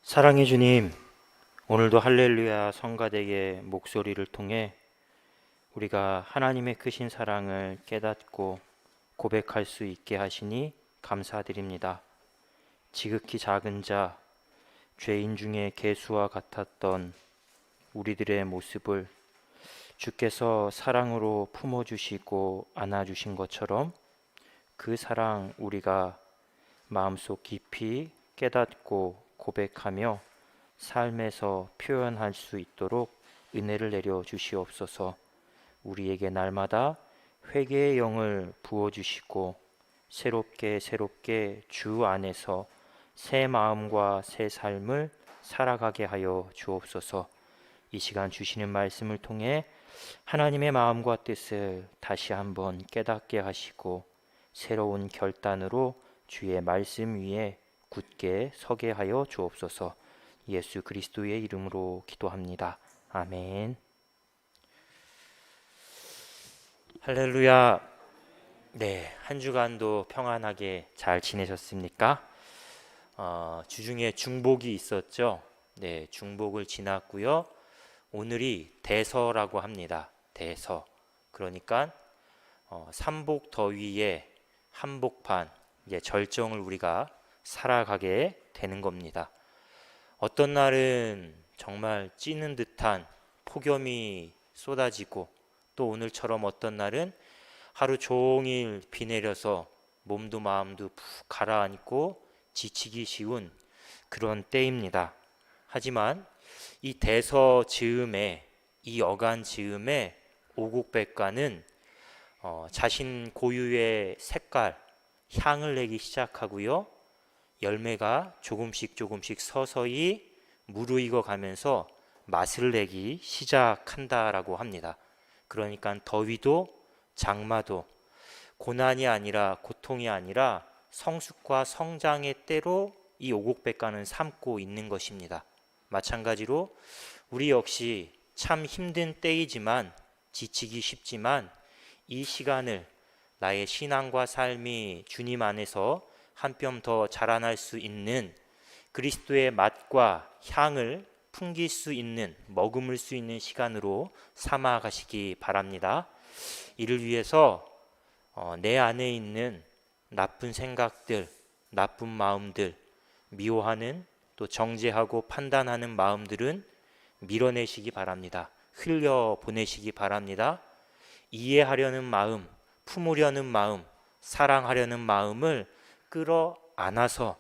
사랑해 주님, 오늘도 할렐루야 성가대의 목소리를 통해 우리가 하나님의 크신 사랑을 깨닫고 고백할 수 있게 하시니 감사드립니다. 지극히 작은 자, 죄인 중에 개수와 같았던 우리들의 모습을 주께서 사랑으로 품어주시고 안아주신 것처럼 그 사랑 우리가 마음속 깊이 깨닫고 고백하며 삶에서 표현할 수 있도록 은혜를 내려 주시옵소서. 우리에게 날마다 회개의 영을 부어 주시고 새롭게 주 안에서 새 마음과 새 삶을 살아가게 하여 주옵소서. 이 시간 주시는 말씀을 통해 하나님의 마음과 뜻을 다시 한번 깨닫게 하시고 새로운 결단으로 주의 말씀 위에 굳게 서게 하여 주옵소서. 예수 그리스도의 이름으로 기도합니다. 아멘. 할렐루야. 네, 한 주간도 평안하게 잘 지내셨습니까? 주중에 중복이 있었죠. 네, 중복을 지났고요. 오늘이 대서라고 합니다. 대서. 그러니까 삼복 더위에 한복판, 이제 절정을 우리가 살아가게 되는 겁니다. 어떤 날은 정말 찌는 듯한 폭염이 쏟아지고 또 오늘처럼 어떤 날은 하루 종일 비 내려서 몸도 마음도 푹 가라앉고 지치기 쉬운 그런 때입니다. 하지만 이 대서 즈음에, 이 어간 즈음에 오곡백과는 자신 고유의 색깔, 향을 내기 시작하고요. 열매가 조금씩 서서히 무르익어 가면서 맛을 내기 시작한다라고 합니다. 그러니까 더위도 장마도 고난이 아니라 고통이 아니라 성숙과 성장의 때로 이 오곡백과는 삼고 있는 것입니다. 마찬가지로 우리 역시 참 힘든 때이지만 지치기 쉽지만 이 시간을 나의 신앙과 삶이 주님 안에서 한 뼘 더 자라날 수 있는 그리스도의 맛과 향을 풍길 수 있는, 머금을 수 있는 시간으로 삼아 가시기 바랍니다. 이를 위해서 내 안에 있는 나쁜 생각들, 나쁜 마음들, 미워하는 또 정죄하고 판단하는 마음들은 밀어내시기 바랍니다. 흘려 보내시기 바랍니다. 이해하려는 마음, 품으려는 마음, 사랑하려는 마음을 끌어안아서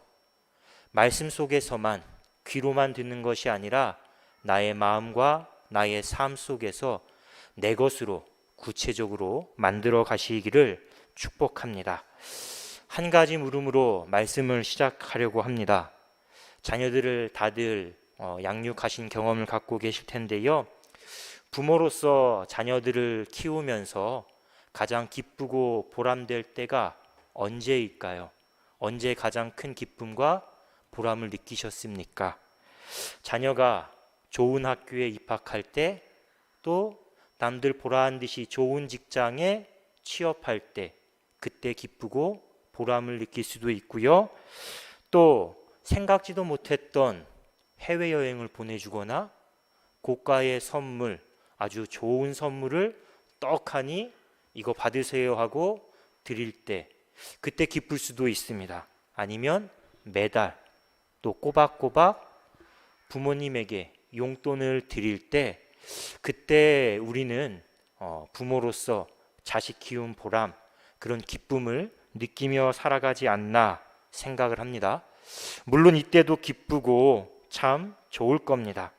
말씀 속에서만, 귀로만 듣는 것이 아니라 나의 마음과 나의 삶 속에서 내 것으로 구체적으로 만들어 가시기를 축복합니다. 한 가지 물음으로 말씀을 시작하려고 합니다. 자녀들을 다들 양육하신 경험을 갖고 계실 텐데요. 부모로서 자녀들을 키우면서 가장 기쁘고 보람될 때가 언제일까요? 언제 가장 큰 기쁨과 보람을 느끼셨습니까? 자녀가 좋은 학교에 입학할 때, 또 남들 보라한 듯이 좋은 직장에 취업할 때, 그때 기쁘고 보람을 느낄 수도 있고요. 또 생각지도 못했던 해외여행을 보내주거나 고가의 선물, 아주 좋은 선물을 떡하니 이거 받으세요 하고 드릴 때, 그때 기쁠 수도 있습니다. 아니면 매달 또 꼬박꼬박 부모님에게 용돈을 드릴 때, 그때 우리는 부모로서 자식 키운 보람, 그런 기쁨을 느끼며 살아가지 않나 생각을 합니다. 물론 이때도 기쁘고 참 좋을 겁니다.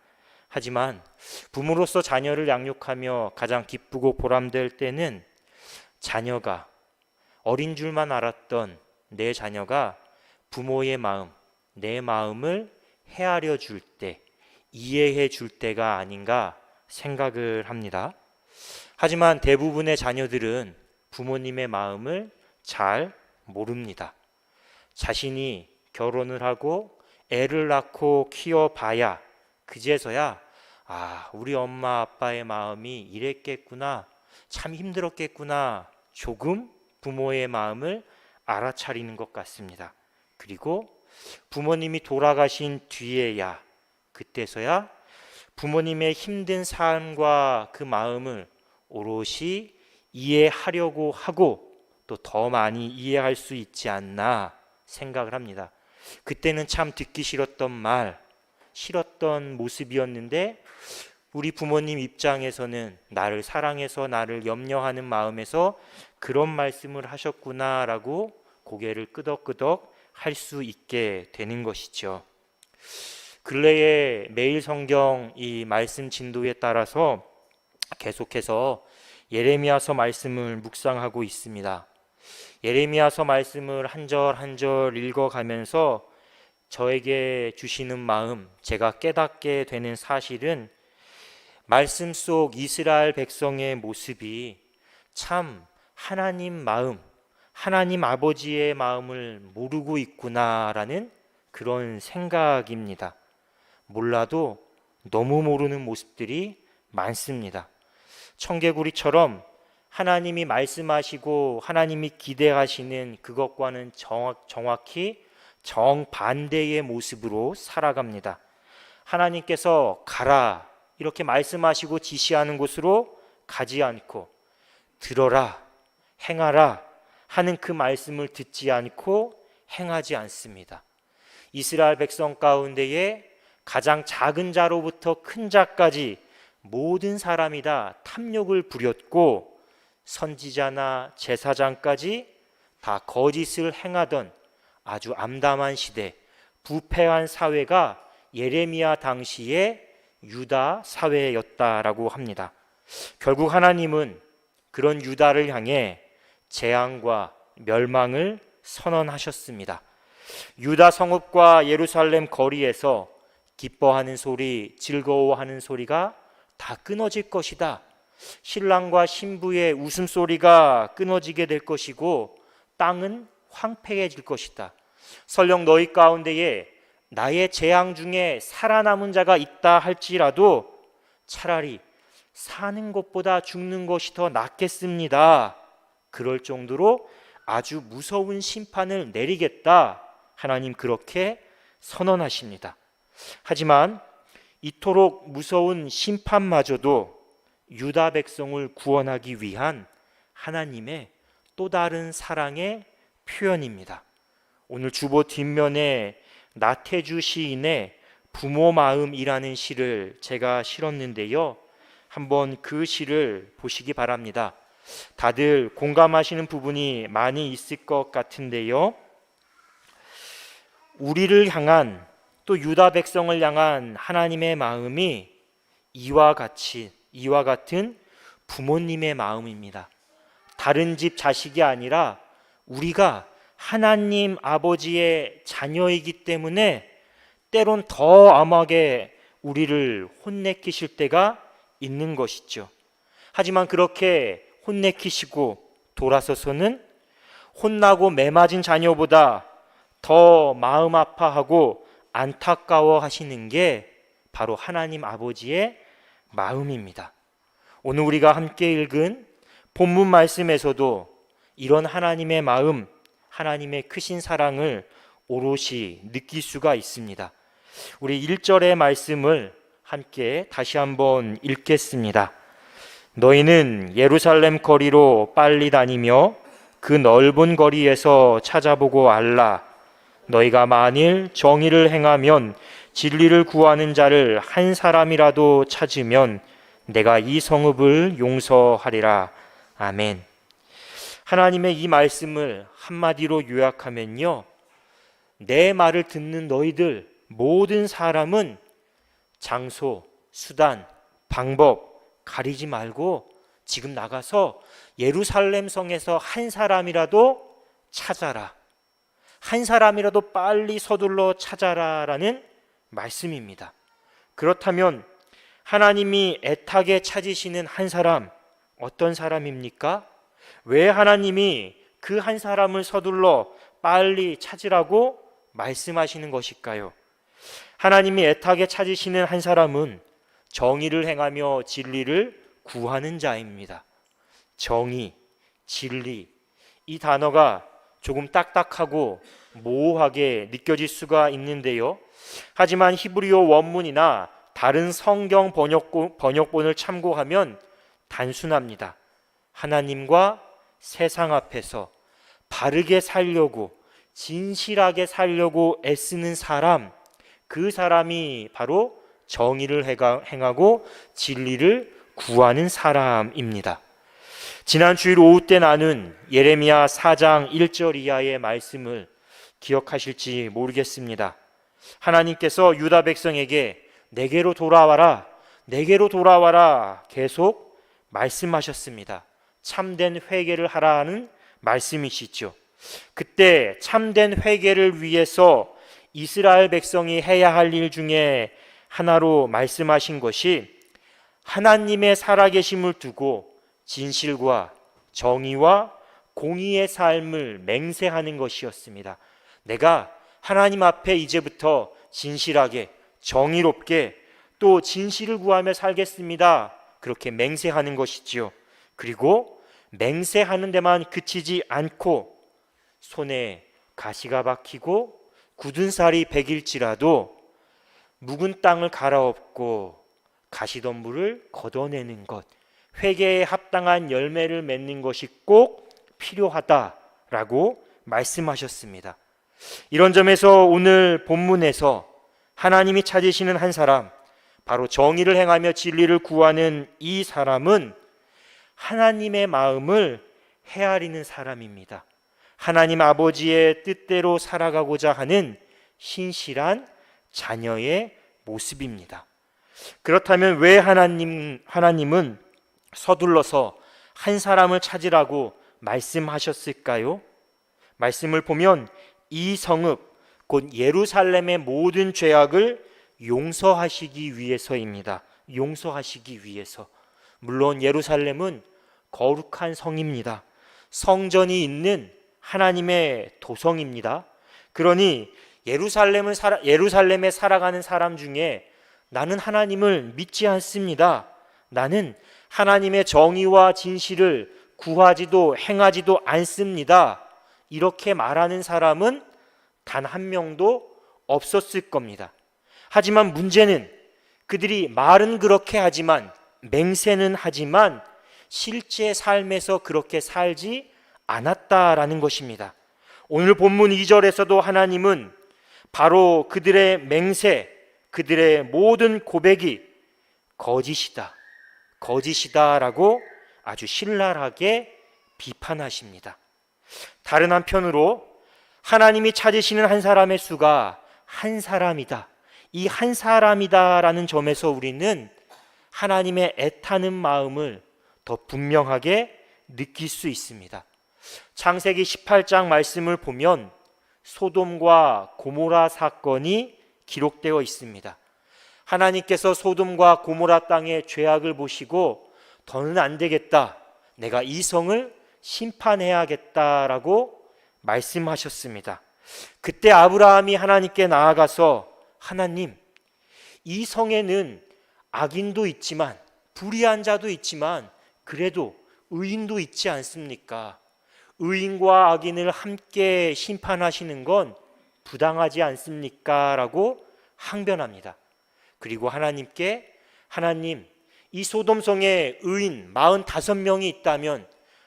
하지만 부모로서 자녀를 양육하며 가장 기쁘고 보람될 때는 자녀가, 어린 줄만 알았던 내 자녀가 부모의 마음, 내 마음을 헤아려 줄 때, 이해해 줄 때가 아닌가 생각을 합니다. 하지만 대부분의 자녀들은 부모님의 마음을 잘 모릅니다. 자신이 결혼을 하고 애를 낳고 키워봐야 그제서야 우리 엄마 아빠의 마음이 이랬겠구나, 참 힘들었겠구나, 조금 부모의 마음을 알아차리는 것 같습니다. 그리고 부모님이 돌아가신 뒤에야, 그때서야 부모님의 힘든 삶과 그 마음을 오롯이 이해하려고 하고 또 더 많이 이해할 수 있지 않나 생각을 합니다. 그때는 참 듣기 싫었던 말, 싫었던 모습이었는데 우리 부모님 입장에서는 나를 사랑해서 나를 염려하는 마음에서 그런 말씀을 하셨구나라고 고개를 끄덕끄덕 할 수 있게 되는 것이죠. 근래에 매일 성경 이 말씀 진도에 따라서 계속해서 예레미야서 말씀을 묵상하고 있습니다. 예레미야서 말씀을 한 절 한 절 읽어가면서 저에게 주시는 마음, 제가 깨닫게 되는 사실은 말씀 속 이스라엘 백성의 모습이 참 하나님 마음, 하나님 아버지의 마음을 모르고 있구나라는 그런 생각입니다. 몰라도 너무 모르는 모습들이 많습니다. 청개구리처럼 하나님이 말씀하시고 하나님이 기대하시는 그것과는 정확히 정반대의 모습으로 살아갑니다. 하나님께서 가라 이렇게 말씀하시고 지시하는 곳으로 가지 않고 들어라, 행하라 하는 그 말씀을 듣지 않고 행하지 않습니다. 이스라엘 백성 가운데에 가장 작은 자로부터 큰 자까지 모든 사람이 다 탐욕을 부렸고 선지자나 제사장까지 다 거짓을 행하던 아주 암담한 시대, 부패한 사회가 예레미야 당시의 유다 사회였다라고 합니다. 결국 하나님은 그런 유다를 향해 재앙과 멸망을 선언하셨습니다. 유다 성읍과 예루살렘 거리에서 기뻐하는 소리, 즐거워하는 소리가 다 끊어질 것이다. 신랑과 신부의 웃음소리가 끊어지게 될 것이고 땅은 황폐해질 것이다. 설령 너희 가운데에 나의 재앙 중에 살아남은 자가 있다 할지라도 차라리 사는 것보다 죽는 것이 더 낫겠습니다. 그럴 정도로 아주 무서운 심판을 내리겠다. 하나님 그렇게 선언하십니다. 하지만 이토록 무서운 심판마저도 유다 백성을 구원하기 위한 하나님의 또 다른 사랑의 표현입니다. 오늘 주보 뒷면에 나태주 시인의 부모 마음이라는 시를 제가 실었는데요. 한번 그 시를 보시기 바랍니다. 다들 공감하시는 부분이 많이 있을 것 같은데요. 우리를 향한 또 유다 백성을 향한 하나님의 마음이 이와 같은 부모님의 마음입니다. 다른 집 자식이 아니라 우리가 하나님 아버지의 자녀이기 때문에 때론 더 암하게 우리를 혼내키실 때가 있는 것이죠. 하지만 그렇게 혼내키시고 돌아서서는 혼나고 매맞은 자녀보다 더 마음 아파하고 안타까워 하시는 게 바로 하나님 아버지의 마음입니다. 오늘 우리가 함께 읽은 본문 말씀에서도 이런 하나님의 마음, 하나님의 크신 사랑을 오롯이 느낄 수가 있습니다. 우리 1절의 말씀을 함께 다시 한번 읽겠습니다. 너희는 예루살렘 거리로 빨리 다니며 그 넓은 거리에서 찾아보고 알라. 너희가 만일 정의를 행하면 진리를 구하는 자를 한 사람이라도 찾으면 내가 이 성읍을 용서하리라. 아멘. 하나님의 이 말씀을 한마디로 요약하면요, 내 말을 듣는 너희들 모든 사람은 장소, 수단, 방법 가리지 말고 지금 나가서 예루살렘 성에서 한 사람이라도 찾아라. 한 사람이라도 빨리 서둘러 찾아라라는 말씀입니다. 그렇다면 하나님이 애타게 찾으시는 한 사람, 어떤 사람입니까? 왜 하나님이 그 한 사람을 서둘러 빨리 찾으라고 말씀하시는 것일까요? 하나님이 애타게 찾으시는 한 사람은 정의를 행하며 진리를 구하는 자입니다. 정의, 진리, 이 단어가 조금 딱딱하고 모호하게 느껴질 수가 있는데요. 하지만 히브리어 원문이나 다른 성경 번역본을 참고하면 단순합니다. 하나님과 세상 앞에서 바르게 살려고, 진실하게 살려고 애쓰는 사람, 그 사람이 바로 정의를 행하고 진리를 구하는 사람입니다. 지난 주일 오후 때 나눈 예레미야 4장 1절 이하의 말씀을 기억하실지 모르겠습니다. 하나님께서 유다 백성에게 내게로 돌아와라, 내게로 돌아와라 계속 말씀하셨습니다. 참된 회개를 하라는 말씀이시죠. 그때 참된 회개를 위해서 이스라엘 백성이 해야 할 일 중에 하나로 말씀하신 것이 하나님의 살아계심을 두고 진실과 정의와 공의의 삶을 맹세하는 것이었습니다. 내가 하나님 앞에 이제부터 진실하게, 정의롭게, 또 진실을 구하며 살겠습니다. 그렇게 맹세하는 것이지요. 그리고 맹세하는 데만 그치지 않고 손에 가시가 박히고 굳은 살이 백일지라도 묵은 땅을 갈아엎고 가시덤불을 걷어내는 것, 회개에 합당한 열매를 맺는 것이 꼭 필요하다라고 말씀하셨습니다. 이런 점에서 오늘 본문에서 하나님이 찾으시는 한 사람, 바로 정의를 행하며 진리를 구하는 이 사람은 하나님의 마음을 헤아리는 사람입니다. 하나님 아버지의 뜻대로 살아가고자 하는 신실한 자녀의 모습입니다. 그렇다면 왜 하나님은 서둘러서 한 사람을 찾으라고 말씀하셨을까요? 말씀을 보면 이 성읍, 곧 예루살렘의 모든 죄악을 용서하시기 위해서입니다. 용서하시기 위해서. 물론 예루살렘은 거룩한 성입니다. 성전이 있는 하나님의 도성입니다. 그러니 예루살렘에 살아가는 사람 중에 나는 하나님을 믿지 않습니다, 나는 하나님의 정의와 진실을 구하지도 행하지도 않습니다, 이렇게 말하는 사람은 단 한 명도 없었을 겁니다. 하지만 문제는 그들이 말은 그렇게 하지만, 맹세는 하지만 실제 삶에서 그렇게 살지 않았다라는 것입니다. 오늘 본문 2절에서도 하나님은 바로 그들의 맹세, 그들의 모든 고백이 거짓이다라고 아주 신랄하게 비판하십니다. 다른 한편으로 하나님이 찾으시는 한 사람의 수가 한 사람이다, 이 한 사람이다라는 점에서 우리는 하나님의 애타는 마음을 더 분명하게 느낄 수 있습니다. 창세기 18장 말씀을 보면 소돔과 고모라 사건이 기록되어 있습니다. 하나님께서 소돔과 고모라 땅의 죄악을 보시고 더는 안 되겠다, 내가 이 성을 심판해야겠다라고 말씀하셨습니다. 그때 아브라함이 하나님께 나아가서 하나님, 이 성에는 악인도 있지만 불의한 자도 있지만 그래도 의인도 있지 않습니까? 의인과 악인을 함께 심판하시는 건 부당하지 않습니까? 라고 항변합니다. 그리고 하나님께 하나님, 이 소돔성에 의인 45명이 있다면,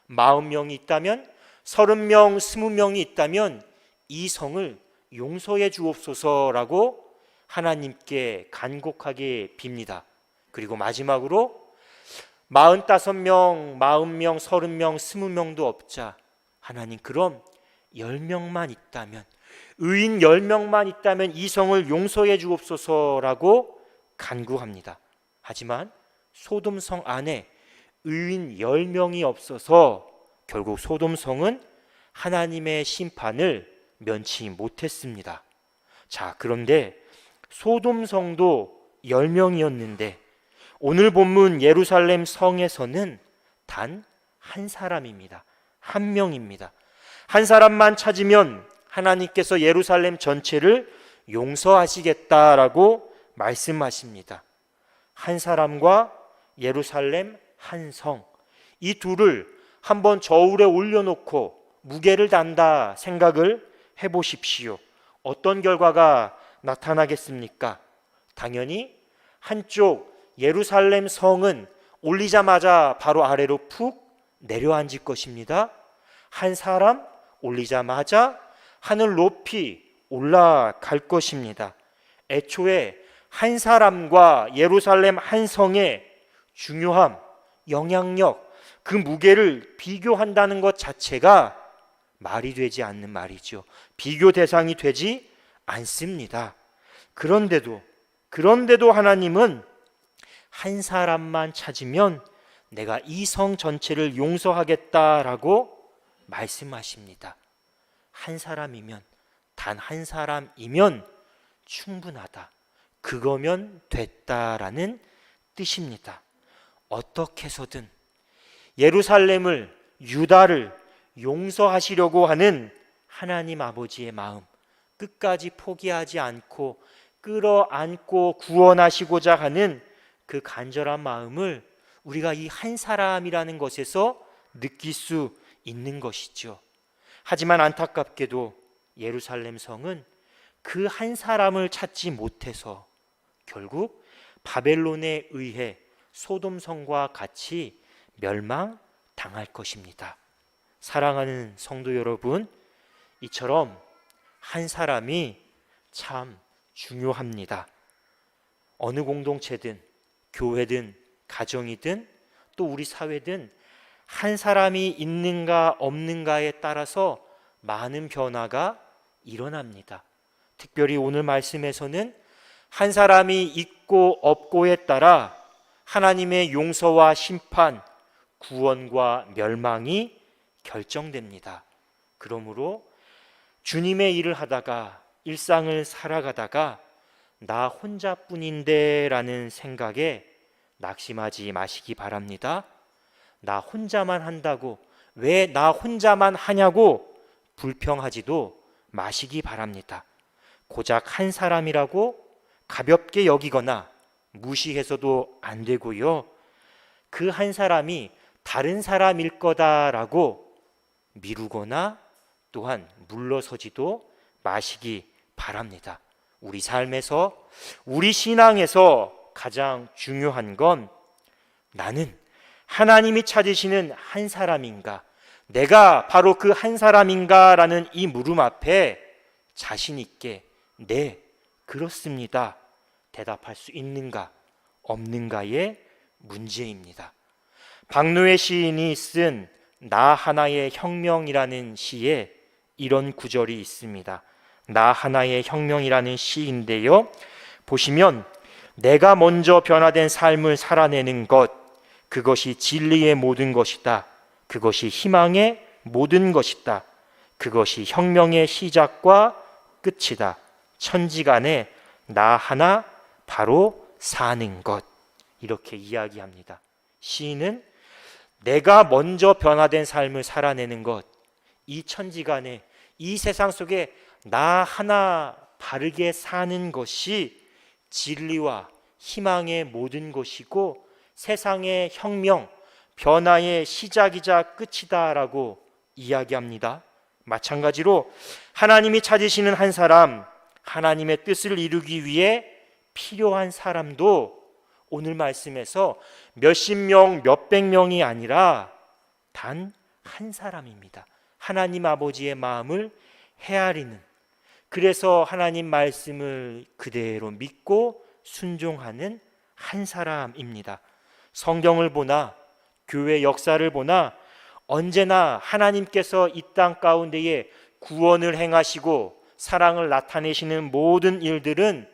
40명이 있다면, 30명, 20명이 있다면 이 성을 용서해 주옵소서라고 하나님께 간곡하게 빕니다. 그리고 마지막으로 45명, 40명, 30명, 20명도 없자 하나님, 그럼 10명만 있다면, 의인 10명만 있다면 이 성을 용서해 주옵소서라고 간구합니다. 하지만 소돔성 안에 의인 10명이 없어서 결국 소돔성은 하나님의 심판을 면치 못했습니다. 자, 그런데 소돔성도 10명이었는데 오늘 본문 예루살렘 성에서는 단 한 사람입니다. 한 명입니다. 한 사람만 찾으면 하나님께서 예루살렘 전체를 용서하시겠다라고 말씀하십니다. 한 사람과 예루살렘 한 성, 이 둘을 한번 저울에 올려놓고 무게를 단다 생각을 해보십시오. 어떤 결과가 나타나겠습니까? 당연히 한쪽 예루살렘 성은 올리자마자 바로 아래로 푹 내려앉을 것입니다. 한 사람 올리자마자 하늘 높이 올라갈 것입니다. 애초에 한 사람과 예루살렘 한 성의 중요함, 영향력, 그 무게를 비교한다는 것 자체가 말이 되지 않는 말이죠. 비교 대상이 되지 않습니다. 그런데도 하나님은 한 사람만 찾으면 내가 이 성 전체를 용서하겠다라고 말씀하십니다. 한 사람이면, 단 한 사람이면 충분하다. 그거면 됐다라는 뜻입니다. 어떻게 해서든 예루살렘을, 유다를 용서하시려고 하는 하나님 아버지의 마음, 끝까지 포기하지 않고 끌어안고 구원하시고자 하는 그 간절한 마음을 우리가 이 한 사람이라는 것에서 느낄 수 있는 것이죠. 하지만 안타깝게도 예루살렘 성은 그 한 사람을 찾지 못해서 결국 바벨론에 의해 소돔 성과 같이 멸망당할 것입니다. 사랑하는 성도 여러분, 이처럼 한 사람이 참 중요합니다. 어느 공동체든 교회든 가정이든 또 우리 사회든 한 사람이 있는가 없는가에 따라서 많은 변화가 일어납니다. 특별히 오늘 말씀에서는 한 사람이 있고 없고에 따라 하나님의 용서와 심판, 구원과 멸망이 결정됩니다. 그러므로 주님의 일을 하다가 일상을 살아가다가 나 혼자뿐인데 라는 생각에 낙심하지 마시기 바랍니다. 나 혼자만 한다고, 왜 나 혼자만 하냐고 불평하지도 마시기 바랍니다. 고작 한 사람이라고 가볍게 여기거나 무시해서도 안 되고요. 그 한 사람이 다른 사람일 거다라고 미루거나 또한 물러서지도 마시기 바랍니다. 우리 삶에서, 우리 신앙에서 가장 중요한 건 나는 하나님이 찾으시는 한 사람인가, 내가 바로 그 한 사람인가 라는 이 물음 앞에 자신 있게 네, 그렇습니다 대답할 수 있는가 없는가의 문제입니다. 박노해 시인이 쓴 나 하나의 혁명이라는 시에 이런 구절이 있습니다. 나 하나의 혁명이라는 시인데요, 보시면 내가 먼저 변화된 삶을 살아내는 것, 그것이 진리의 모든 것이다. 그것이 희망의 모든 것이다. 그것이 혁명의 시작과 끝이다. 천지간에 나 하나 바로 사는 것. 이렇게 이야기합니다. 시인은 내가 먼저 변화된 삶을 살아내는 것, 이 천지간에, 이 세상 속에 나 하나 바르게 사는 것이 진리와 희망의 모든 것이고 세상의 혁명, 변화의 시작이자 끝이다라고 이야기합니다. 마찬가지로 하나님이 찾으시는 한 사람, 하나님의 뜻을 이루기 위해 필요한 사람도 오늘 말씀에서 몇십 명, 몇백 명이 아니라 단 한 사람입니다. 하나님 아버지의 마음을 헤아리는, 그래서 하나님 말씀을 그대로 믿고 순종하는 한 사람입니다. 성경을 보나 교회 역사를 보나 언제나 하나님께서 이 땅 가운데에 구원을 행하시고 사랑을 나타내시는 모든 일들은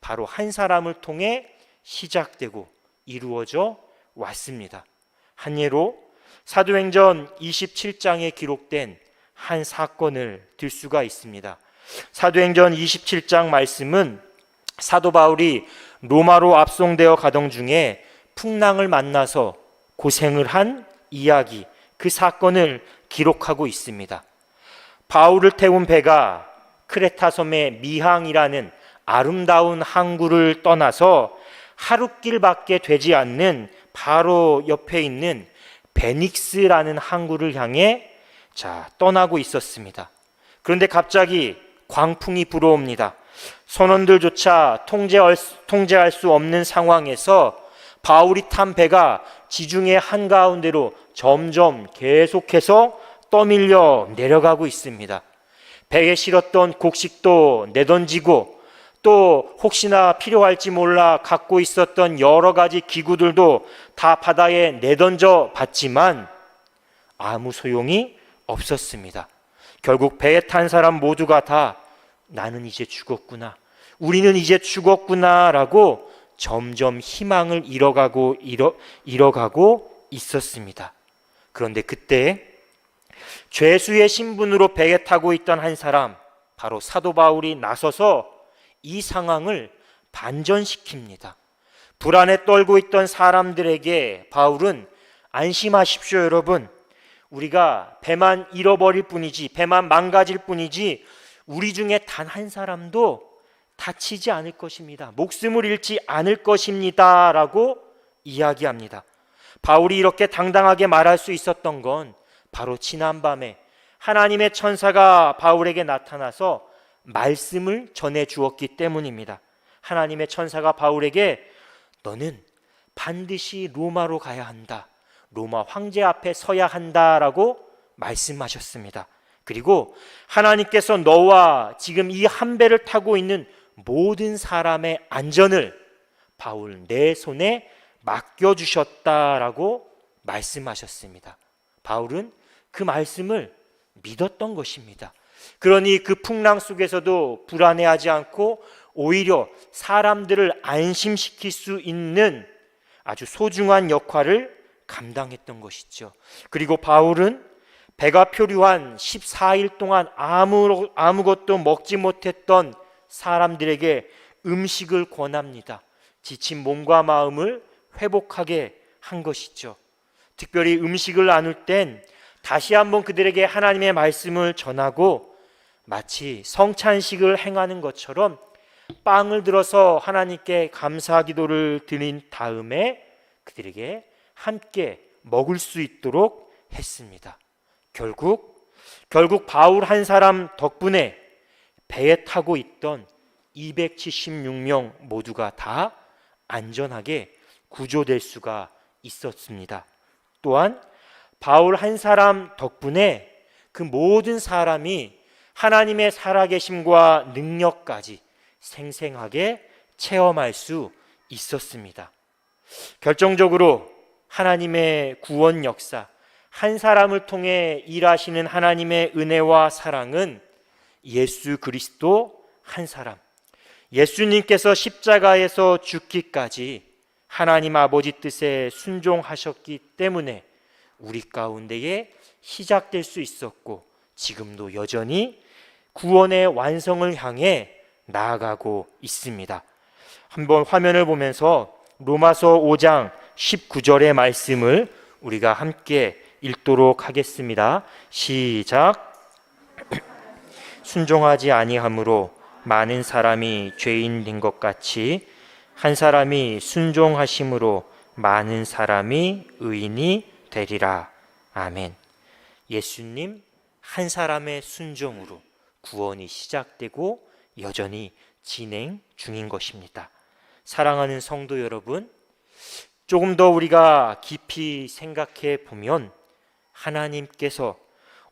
바로 한 사람을 통해 시작되고 이루어져 왔습니다. 한 예로 사도행전 27장에 기록된 한 사건을 들 수가 있습니다. 사도행전 27장 말씀은 사도 바울이 로마로 압송되어 가던 중에 풍랑을 만나서 고생을 한 이야기, 그 사건을 기록하고 있습니다. 바울을 태운 배가 크레타 섬의 미항이라는 아름다운 항구를 떠나서 하룻길밖에 되지 않는 바로 옆에 있는 베닉스라는 항구를 향해 떠나고 있었습니다. 그런데 갑자기 광풍이 불어옵니다. 선원들조차 통제할 수 없는 상황에서 바울이 탄 배가 지중해 한가운데로 점점 계속해서 떠밀려 내려가고 있습니다. 배에 실었던 곡식도 내던지고 또 혹시나 필요할지 몰라 갖고 있었던 여러 가지 기구들도 다 바다에 내던져 봤지만 아무 소용이 없었습니다. 결국 배에 탄 사람 모두가 다 나는 이제 죽었구나, 우리는 이제 죽었구나 라고 점점 희망을 잃어가고 있었습니다. 그런데 그때 죄수의 신분으로 배에 타고 있던 한 사람, 바로 사도 바울이 나서서 이 상황을 반전시킵니다. 불안에 떨고 있던 사람들에게 바울은 안심하십시오 여러분, 우리가 배만 잃어버릴 뿐이지, 배만 망가질 뿐이지 우리 중에 단 한 사람도 다치지 않을 것입니다, 목숨을 잃지 않을 것입니다 라고 이야기합니다. 바울이 이렇게 당당하게 말할 수 있었던 건 바로 지난밤에 하나님의 천사가 바울에게 나타나서 말씀을 전해 주었기 때문입니다. 하나님의 천사가 바울에게 너는 반드시 로마로 가야 한다, 로마 황제 앞에 서야 한다라고 말씀하셨습니다. 그리고 하나님께서 너와 지금 이 한 배를 타고 있는 모든 사람의 안전을 바울 내 손에 맡겨주셨다라고 말씀하셨습니다. 바울은 그 말씀을 믿었던 것입니다. 그러니 그 풍랑 속에서도 불안해하지 않고 오히려 사람들을 안심시킬 수 있는 아주 소중한 역할을 감당했던 것이죠. 그리고 바울은 배가 표류한 14일 동안 아무것도 먹지 못했던 사람들에게 음식을 권합니다. 지친 몸과 마음을 회복하게 한 것이죠. 특별히 음식을 나눌 땐 다시 한번 그들에게 하나님의 말씀을 전하고 마치 성찬식을 행하는 것처럼 빵을 들어서 하나님께 감사 기도를 드린 다음에 그들에게 함께 먹을 수 있도록 했습니다. 결국 바울 한 사람 덕분에 배에 타고 있던 276명 모두가 다 안전하게 구조될 수가 있었습니다. 또한 바울 한 사람 덕분에 그 모든 사람이 하나님의 살아계심과 능력까지 생생하게 체험할 수 있었습니다. 결정적으로 하나님의 구원 역사, 한 사람을 통해 일하시는 하나님의 은혜와 사랑은 예수 그리스도 한 사람, 예수님께서 십자가에서 죽기까지 하나님 아버지 뜻에 순종하셨기 때문에 우리 가운데에 시작될 수 있었고 지금도 여전히 구원의 완성을 향해 나아가고 있습니다. 한번 화면을 보면서 로마서 5장 19절의 말씀을 우리가 함께 읽도록 하겠습니다. 시작. 순종하지 아니함으로 많은 사람이 죄인 된 것 같이 한 사람이 순종하심으로 많은 사람이 의인이 되리라. 아멘. 예수님 한 사람의 순종으로 구원이 시작되고 여전히 진행 중인 것입니다. 사랑하는 성도 여러분, 조금 더 우리가 깊이 생각해 보면 하나님께서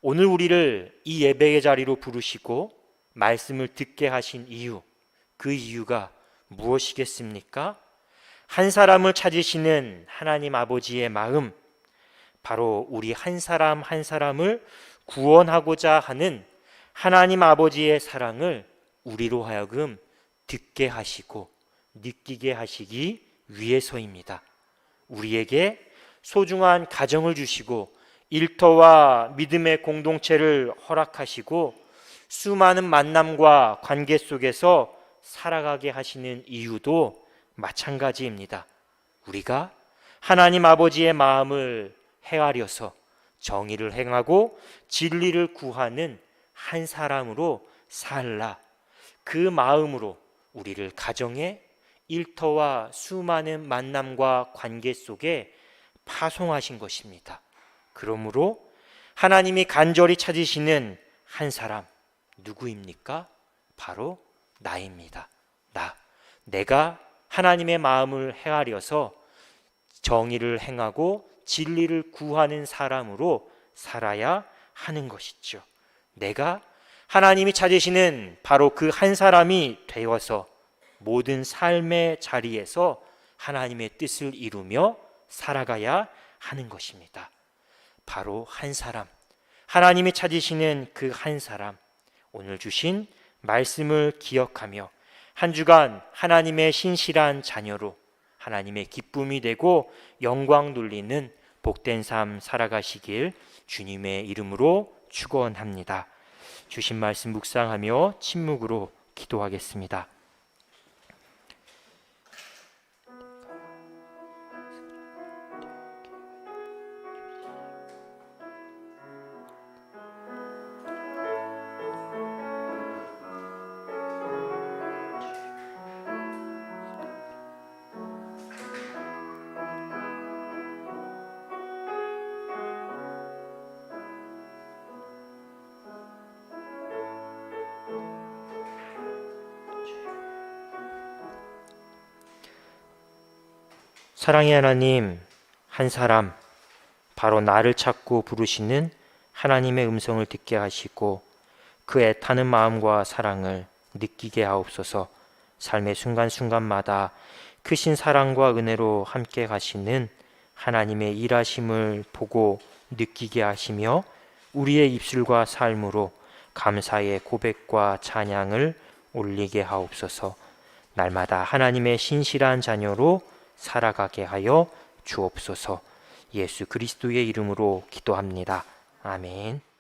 오늘 우리를 이 예배의 자리로 부르시고 말씀을 듣게 하신 이유, 그 이유가 무엇이겠습니까? 한 사람을 찾으시는 하나님 아버지의 마음, 바로 우리 한 사람 한 사람을 구원하고자 하는 하나님 아버지의 사랑을 우리로 하여금 듣게 하시고 느끼게 하시기 위해서입니다. 우리에게 소중한 가정을 주시고 일터와 믿음의 공동체를 허락하시고 수많은 만남과 관계 속에서 살아가게 하시는 이유도 마찬가지입니다. 우리가 하나님 아버지의 마음을 헤아려서 정의를 행하고 진리를 구하는 한 사람으로 살라, 그 마음으로 우리를 가정의 일터와 수많은 만남과 관계 속에 파송하신 것입니다. 그러므로 하나님이 간절히 찾으시는 한 사람, 누구입니까? 바로 나입니다. 내가 하나님의 마음을 헤아려서 정의를 행하고 진리를 구하는 사람으로 살아야 하는 것이죠. 내가 하나님이 찾으시는 바로 그 한 사람이 되어서 모든 삶의 자리에서 하나님의 뜻을 이루며 살아가야 하는 것입니다. 바로 한 사람, 하나님이 찾으시는 그 한 사람, 오늘 주신 말씀을 기억하며 한 주간 하나님의 신실한 자녀로 하나님의 기쁨이 되고 영광 돌리는 복된 삶 살아가시길 주님의 이름으로 축원합니다. 주신 말씀 묵상하며 침묵으로 기도하겠습니다. 사랑의 하나님, 한 사람, 바로 나를 찾고 부르시는 하나님의 음성을 듣게 하시고 그 애타는 마음과 사랑을 느끼게 하옵소서. 삶의 순간순간마다 크신 사랑과 은혜로 함께 가시는 하나님의 일하심을 보고 느끼게 하시며 우리의 입술과 삶으로 감사의 고백과 찬양을 올리게 하옵소서. 날마다 하나님의 신실한 자녀로 살아가게 하여 주옵소서. 예수 그리스도의 이름으로 기도합니다. 아멘.